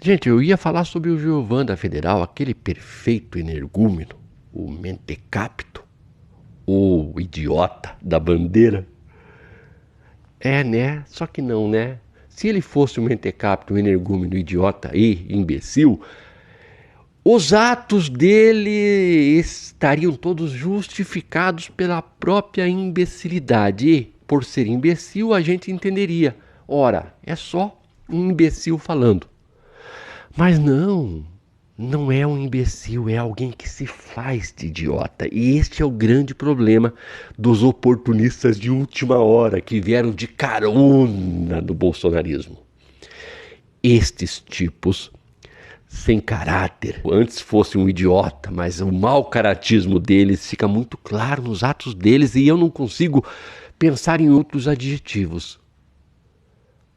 Gente, eu ia falar sobre o Gilvan da Federal, aquele perfeito energúmeno, o mentecapto, o idiota da bandeira. É, né? Só que não, né? Se ele fosse um mentecapto, um energúmeno, idiota e imbecil, os atos dele estariam todos justificados pela própria imbecilidade. E, por ser imbecil, a gente entenderia. Ora, é só um imbecil falando. Mas não é um imbecil, é alguém que se faz de idiota. E este é o grande problema dos oportunistas de última hora que vieram de carona do bolsonarismo. Estes tipos sem caráter, antes fosse um idiota, mas o mau caratismo deles fica muito claro nos atos deles e eu não consigo pensar em outros adjetivos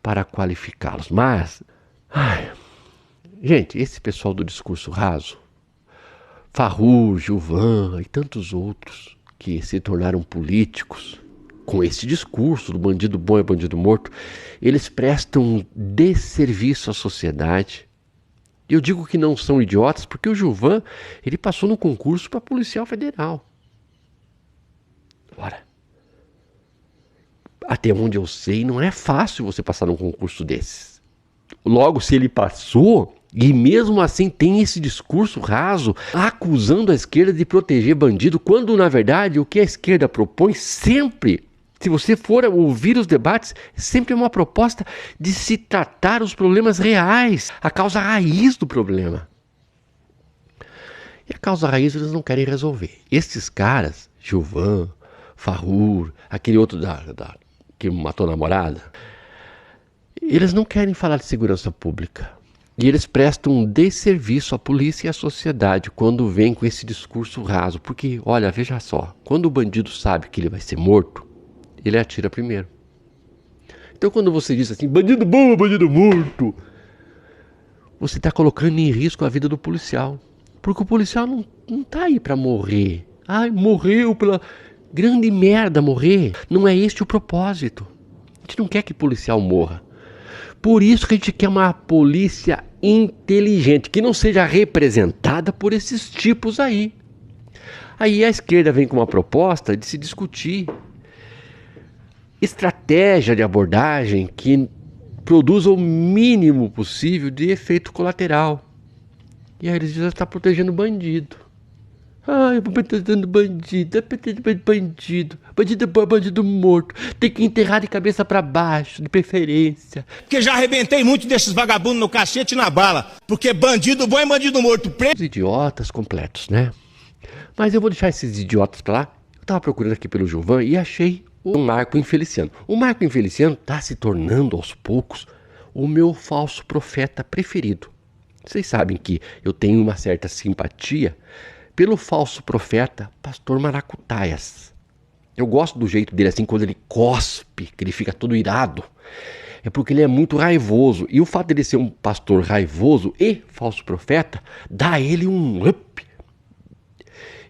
para qualificá-los. Mas, gente, esse pessoal do discurso raso, Farrur, Gilvan e tantos outros que se tornaram políticos com esse discurso do bandido bom é bandido morto, eles prestam um desserviço à sociedade. Eu digo que não são idiotas porque o Gilvan, ele passou no concurso para policial federal. Ora, até onde eu sei, não é fácil você passar num concurso desses. Logo, se ele passou, e mesmo assim tem esse discurso raso, acusando a esquerda de proteger bandido, quando na verdade o que a esquerda propõe sempre, se você for ouvir os debates, sempre é uma proposta de se tratar os problemas reais, a causa raiz do problema. E a causa raiz eles não querem resolver. Esses caras, Gilvan, Farrur, aquele outro que matou a namorada, eles não querem falar de segurança pública. E eles prestam um desserviço à polícia e à sociedade quando vêm com esse discurso raso. Porque, olha, veja só, quando o bandido sabe que ele vai ser morto, ele atira primeiro. Então quando você diz assim, bandido bom, bandido morto, você está colocando em risco a vida do policial. Porque o policial não está aí para morrer. Ai, morreu pela grande merda morrer. Não é este o propósito. A gente não quer que o policial morra. Por isso que a gente quer uma polícia inteligente, que não seja representada por esses tipos aí. Aí a esquerda vem com uma proposta de se discutir estratégia de abordagem que produza o mínimo possível de efeito colateral. E aí eles dizem que está protegendo bandido. Ai, protegendo bandido, bandido é bandido morto, tem que enterrar de cabeça para baixo, de preferência. Porque já arrebentei muito desses vagabundos no cacete e na bala, porque bandido bom é bandido morto. Os idiotas completos, né? Mas eu vou deixar esses idiotas para lá. Eu estava procurando aqui pelo Gilvan e achei o Marco Infeliciano. O Marco Infeliciano está se tornando aos poucos o meu falso profeta preferido. Vocês sabem que eu tenho uma certa simpatia pelo falso profeta Pastor Maracutaias. Eu gosto do jeito dele assim, quando ele cospe, que ele fica todo irado. É porque ele é muito raivoso. E o fato dele ser um pastor raivoso e falso profeta dá a ele um up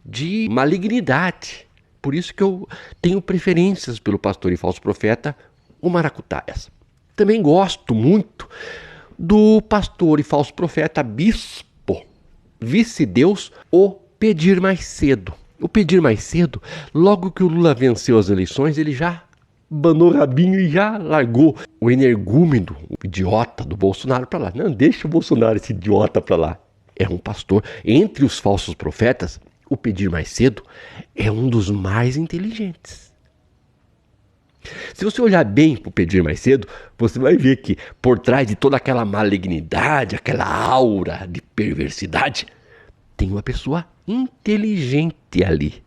de malignidade. Por isso que eu tenho preferências pelo pastor e falso profeta, o Maracutaias. Também gosto muito do pastor e falso profeta bispo, vice-deus, o Pedir Mais Cedo. O Pedir Mais Cedo, logo que o Lula venceu as eleições, ele já banou o rabinho e já largou o energúmeno, o idiota do Bolsonaro para lá. Não, deixa o Bolsonaro, esse idiota, para lá. É um pastor. Entre os falsos profetas, o Pedir Mais Cedo é um dos mais inteligentes. Se você olhar bem para o Pedir Mais Cedo, você vai ver que por trás de toda aquela malignidade, aquela aura de perversidade, tem uma pessoa inteligente ali.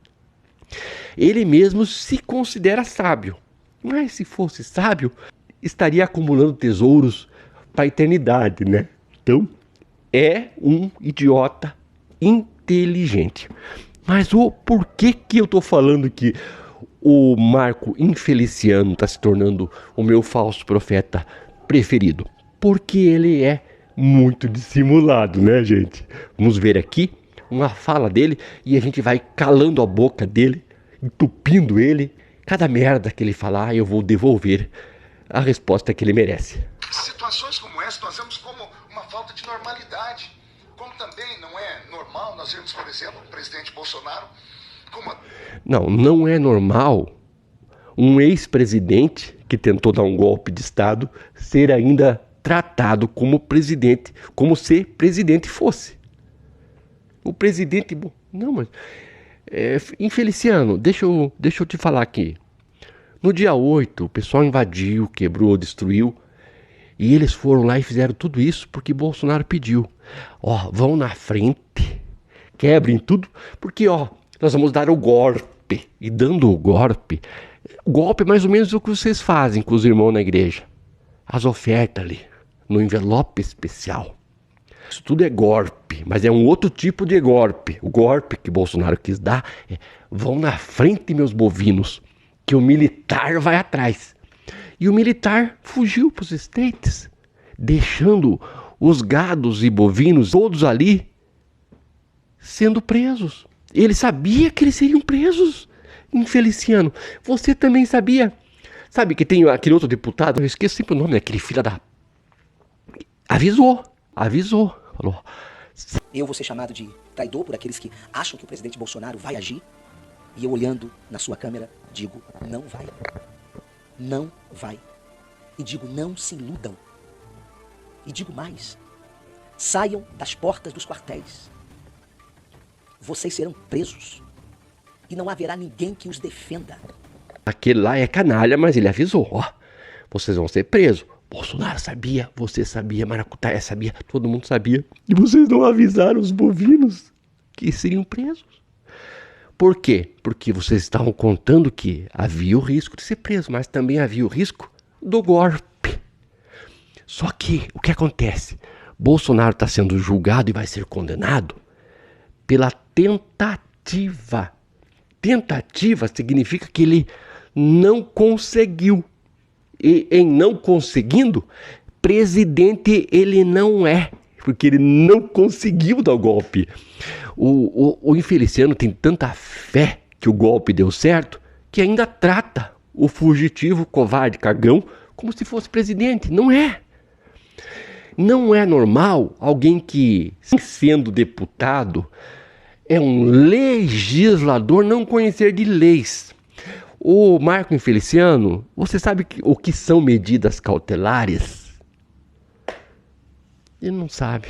Ele mesmo se considera sábio. Mas se fosse sábio, estaria acumulando tesouros para a eternidade, né? Então, é um idiota inteligente. Mas o porquê que eu estou falando que o Marco Infeliciano está se tornando o meu falso profeta preferido? Porque ele é muito dissimulado, né, gente? Vamos ver aqui uma fala dele e a gente vai calando a boca dele, entupindo ele. Cada merda que ele falar, eu vou devolver a resposta que ele merece. Situações como essa nós vemos como uma falta de normalidade. Como também não é normal nós vermos, por exemplo, o presidente Bolsonaro como... Não é normal um ex-presidente que tentou dar um golpe de Estado ser ainda tratado como presidente, como se presidente fosse. O presidente... Não, mas... Infeliciano, deixa eu te falar aqui. No dia 8, o pessoal invadiu, quebrou, destruiu. E eles foram lá e fizeram tudo isso porque Bolsonaro pediu. Vão na frente, quebrem tudo, porque nós vamos dar o golpe. E dando o golpe é mais ou menos o que vocês fazem com os irmãos na igreja. As ofertas ali, no envelope especial. Isso tudo é golpe, mas é um outro tipo de golpe. O golpe que Bolsonaro quis dar é: vão na frente, meus bovinos, que o militar vai atrás. E o militar fugiu para os States, deixando os gados e bovinos todos ali sendo presos. Ele sabia que eles seriam presos, Infeliciano. Você também sabia? Sabe que tem aquele outro deputado, eu esqueço sempre o nome, aquele filho da... Avisou. Falou: eu vou ser chamado de traidor por aqueles que acham que o presidente Bolsonaro vai agir. E eu, olhando na sua câmera, digo: não vai. Não vai. E digo: não se iludam. E digo mais: saiam das portas dos quartéis. Vocês serão presos. E não haverá ninguém que os defenda. Aquele lá é canalha, mas ele avisou: vocês vão ser presos. Bolsonaro sabia, você sabia, Maracutaia sabia, todo mundo sabia. E vocês não avisaram os bovinos que seriam presos. Por quê? Porque vocês estavam contando que havia o risco de ser preso, mas também havia o risco do golpe. Só que o que acontece? Bolsonaro está sendo julgado e vai ser condenado pela tentativa. Tentativa significa que ele não conseguiu. E em não conseguindo, presidente ele não é, porque ele não conseguiu dar o golpe. O Infeliciano tem tanta fé que o golpe deu certo, que ainda trata o fugitivo, covarde, cagão, como se fosse presidente. Não é. Não é normal alguém que, sendo deputado, é um legislador, não conhecer de leis. O Marco Infeliciano, você sabe o que são medidas cautelares? Ele não sabe.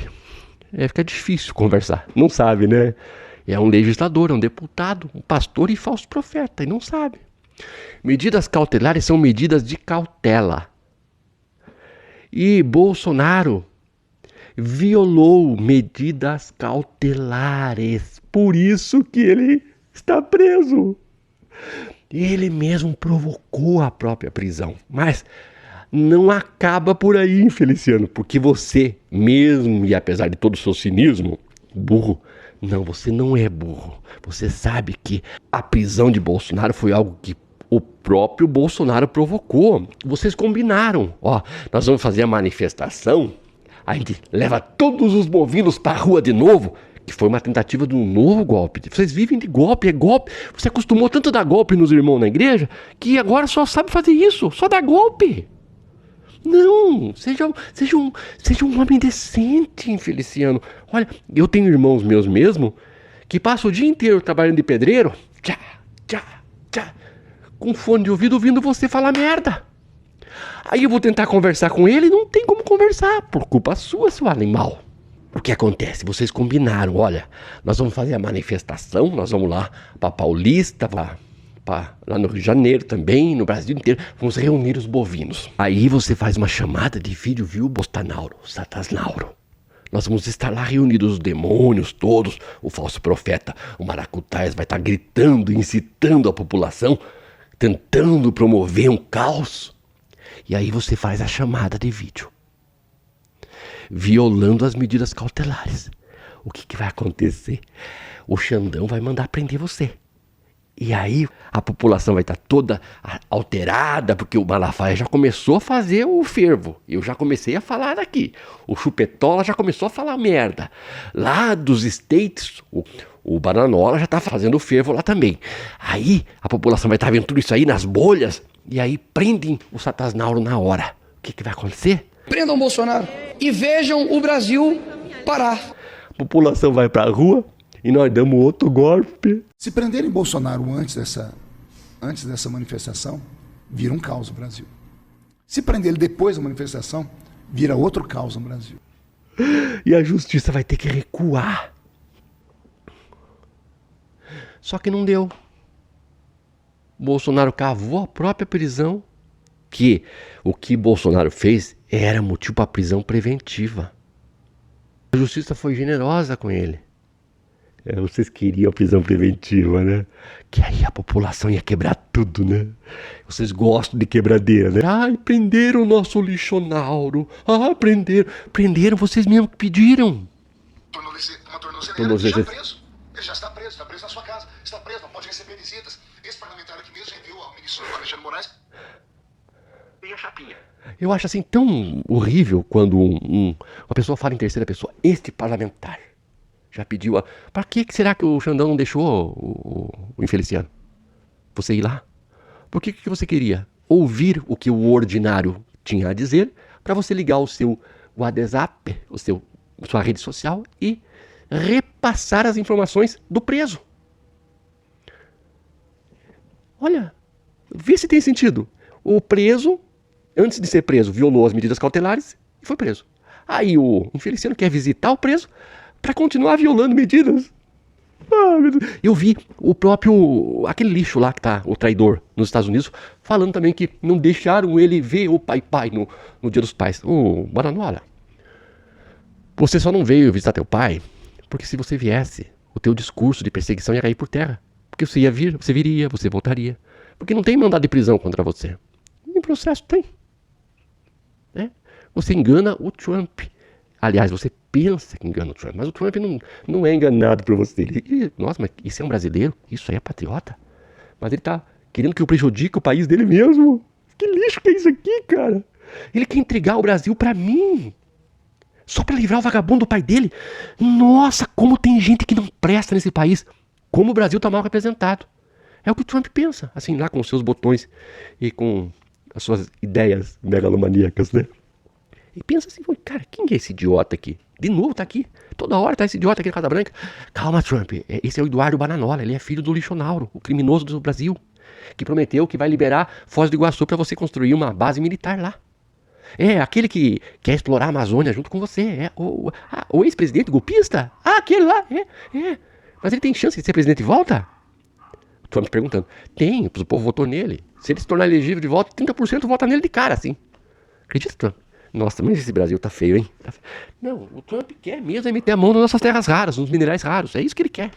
Fica difícil conversar. Não sabe, né? É um legislador, é um deputado, um pastor e falso profeta, e não sabe. Medidas cautelares são medidas de cautela. E Bolsonaro violou medidas cautelares. Por isso que ele está preso. Ele mesmo provocou a própria prisão. Mas não acaba por aí, Infeliciano, porque você mesmo, e apesar de todo o seu cinismo, burro, não, você não é burro. Você sabe que a prisão de Bolsonaro foi algo que o próprio Bolsonaro provocou. Vocês combinaram. Nós vamos fazer a manifestação, a gente leva todos os bovinos para a rua de novo, que foi uma tentativa de um novo golpe. Vocês vivem de golpe, é golpe. Você acostumou tanto a dar golpe nos irmãos na igreja, que agora só sabe fazer isso, só dar golpe. Não, seja um homem decente, Infeliciano. Olha, eu tenho irmãos meus mesmo, que passam o dia inteiro trabalhando de pedreiro, com fone de ouvido ouvindo você falar merda. Aí eu vou tentar conversar com ele e não tem como conversar, por culpa sua, seu animal. O que acontece? Vocês combinaram, olha, nós vamos fazer a manifestação, nós vamos lá para Paulista, lá no Rio de Janeiro também, no Brasil inteiro, vamos reunir os bovinos. Aí você faz uma chamada de vídeo, viu, Bostanauro, Satasnauro. Nós vamos estar lá reunidos, os demônios todos, o falso profeta, o Maracutaia vai estar gritando, incitando a população, tentando promover um caos. E aí você faz a chamada de vídeo, violando as medidas cautelares. O que vai acontecer? O Xandão vai mandar prender você. E aí a população vai estar toda alterada, porque o Malafaia já começou a fazer o fervo. Eu já comecei a falar daqui. O Chupetola já começou a falar merda. Lá dos States, o Bananola já está fazendo o fervo lá também. Aí a população vai estar vendo tudo isso aí nas bolhas, e aí prendem o Satasnauro na hora. O que vai acontecer? prendam o Bolsonaro e vejam o Brasil parar. A população vai pra rua e nós damos outro golpe. Se prenderem Bolsonaro antes dessa manifestação, vira um caos no Brasil. Se prender ele depois da manifestação, vira outro caos no Brasil. E a justiça vai ter que recuar. Só que não deu. Bolsonaro cavou a própria prisão, que o que Bolsonaro fez era motivo para prisão preventiva. A justiça foi generosa com ele. Vocês queriam a prisão preventiva, né? Que aí a população ia quebrar tudo, né? Vocês gostam de quebradeira, né? Ai, prenderam o nosso lixonauro. Ah, prenderam, vocês mesmo que pediram. Uma tornozeleira, ele já preso. Ele já está preso na sua casa. Está preso, não pode receber visitas. Esse parlamentar aqui mesmo enviou ao ministro Alexandre Moraes e a chapinha. Eu acho assim tão horrível quando uma pessoa fala em terceira pessoa. Este parlamentar já pediu a... Pra que será que o Xandão não deixou o Infeliciano? Você ir lá? Por que você queria? Ouvir o que o ordinário tinha a dizer para você ligar o seu WhatsApp, sua rede social e repassar as informações do preso. Olha, vê se tem sentido. O preso, antes de ser preso, violou as medidas cautelares e foi preso. Aí o Infeliciano quer visitar o preso para continuar violando medidas. Ah, meu Deus. Eu vi aquele lixo lá que tá, o traidor, nos Estados Unidos, falando também que não deixaram ele ver o pai no Dia dos Pais. Ô, Bananola, você só não veio visitar teu pai porque se você viesse, o teu discurso de perseguição ia cair por terra. Porque você viria, você voltaria. Porque não tem mandado de prisão contra você. Nem processo tem. Né? Você engana o Trump. Aliás, você pensa que engana o Trump, mas o Trump não é enganado por você. Nossa, mas isso é um brasileiro? Isso aí é patriota? Mas ele tá querendo que eu prejudique o país dele mesmo. Que lixo que é isso aqui, cara? Ele quer entregar o Brasil pra mim. Só pra livrar o vagabundo do pai dele. Nossa, como tem gente que não presta nesse país. Como o Brasil tá mal representado. É o que o Trump pensa, assim, lá com os seus botões e com as suas ideias megalomaníacas, né? E pensa assim, cara, quem é esse idiota aqui? De novo tá aqui. Toda hora tá esse idiota aqui na Casa Branca. Calma, Trump. Esse é o Eduardo Bananola. Ele é filho do Lixonauro, o criminoso do Brasil, que prometeu que vai liberar Foz do Iguaçu para você construir uma base militar lá. É, aquele que quer explorar a Amazônia junto com você. É o ex-presidente golpista? Ah, aquele lá. É. Mas ele tem chance de ser presidente de volta? O Trump perguntando. Tem, o povo votou nele. Se ele se tornar elegível de volta, 30% vota nele de cara, assim. Acredita, Trump? Nossa, mas esse Brasil tá feio, hein? Não, o Trump quer mesmo é meter a mão nas nossas terras raras, nos minerais raros. É isso que ele quer.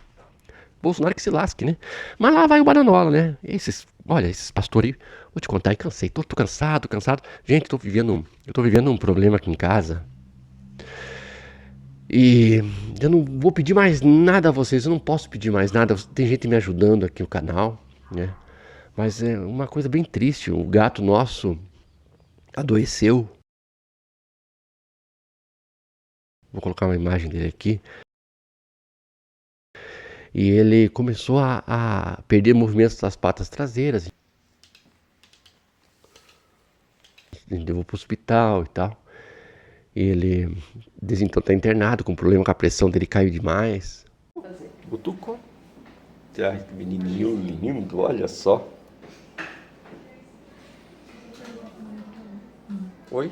Bolsonaro que se lasque, né? Mas lá vai o Bananola, né? Esses pastores aí, vou te contar, cansei. Tô cansado. Gente, eu tô vivendo um problema aqui em casa. E eu não vou pedir mais nada a vocês, eu não posso pedir mais nada. Tem gente me ajudando aqui no canal, né? Mas é uma coisa bem triste. O gato nosso adoeceu. Vou colocar uma imagem dele aqui. E ele começou a perder movimentos das patas traseiras. Ele levou para o hospital e tal. E ele, desde então, está internado com problema com a pressão dele, caiu demais. Butuco. Ai, que menininho lindo, olha só. Oi?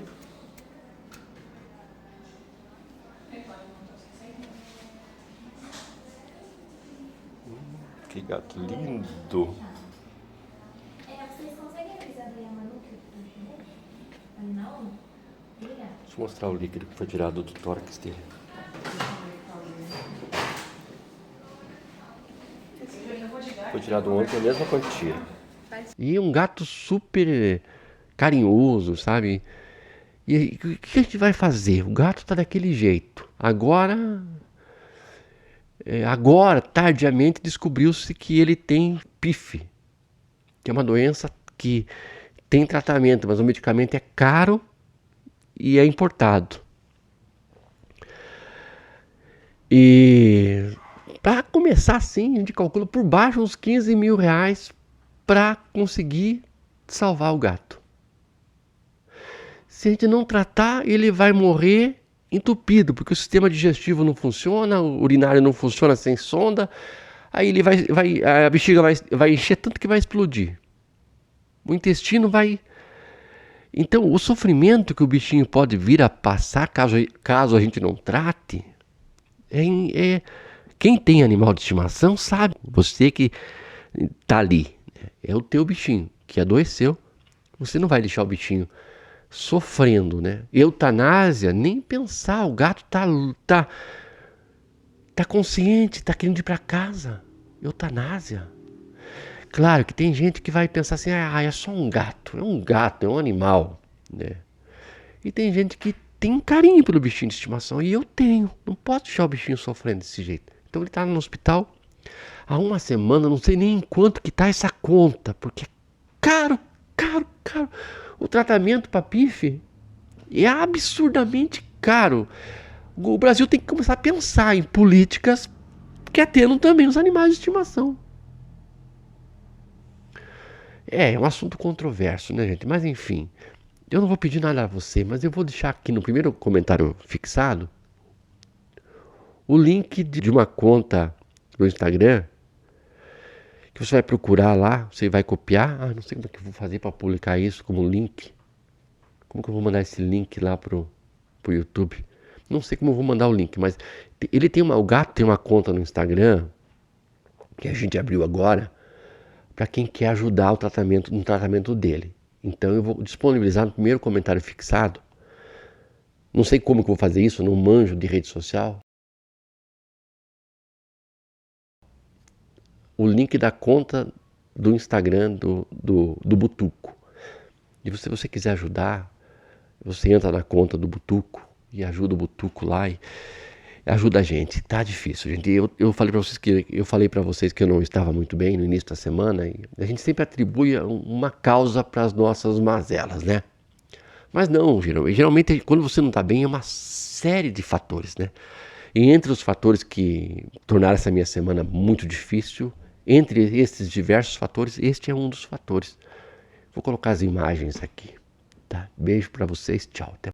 Que gato lindo. Vocês conseguem avisar do Yamanuki? Não? Deixa eu mostrar o líquido que foi tirado do tórax dele. Foi tirado ontem a mesma quantia. E um gato super carinhoso, sabe? E o que a gente vai fazer? O gato tá daquele jeito. Agora, tardiamente, descobriu-se que ele tem PIF, que é uma doença que tem tratamento, mas o medicamento é caro e é importado. E para começar assim, a gente calcula por baixo uns 15 mil reais para conseguir salvar o gato. Se a gente não tratar, ele vai morrer entupido, porque o sistema digestivo não funciona, o urinário não funciona sem sonda, aí ele a bexiga vai encher tanto que vai explodir. O intestino vai... Então, o sofrimento que o bichinho pode vir a passar caso a gente não trate, quem tem animal de estimação sabe, você que está ali, é o teu bichinho que adoeceu, você não vai deixar o bichinho sofrendo, né? Eutanásia, nem pensar, o gato tá consciente, tá querendo ir para casa. Eutanásia. Claro que tem gente que vai pensar assim, é só um gato, é um animal, né? E tem gente que tem carinho pelo bichinho de estimação, e eu tenho, não posso deixar o bichinho sofrendo desse jeito. Então ele tá no hospital há uma semana, não sei nem quanto que tá essa conta, porque é caro. O tratamento para PIF é absurdamente caro. O Brasil tem que começar a pensar em políticas que atendam também os animais de estimação. É um assunto controverso, né, gente? Mas enfim, eu não vou pedir nada a você, mas eu vou deixar aqui no primeiro comentário fixado o link de uma conta do Instagram que você vai procurar lá, você vai copiar. Não sei como é que eu vou fazer para publicar isso como link. Como que eu vou mandar esse link lá pro YouTube? Não sei como eu vou mandar o link, mas o gato tem uma conta no Instagram que a gente abriu agora para quem quer ajudar no tratamento dele. Então eu vou disponibilizar no primeiro comentário fixado. Não sei como que eu vou fazer isso, não manjo de rede social. O link da conta do Instagram do Butuco. E se você quiser ajudar, você entra na conta do Butuco e ajuda o Butuco lá e ajuda a gente. Tá difícil, gente. Eu falei para vocês que eu não estava muito bem no início da semana, e a gente sempre atribui uma causa para as nossas mazelas, né? Mas não, geralmente quando você não está bem é uma série de fatores, né? E entre os fatores que tornaram essa minha semana muito difícil, entre esses diversos fatores, este é um dos fatores. Vou colocar as imagens aqui, tá? Beijo para vocês, tchau. Até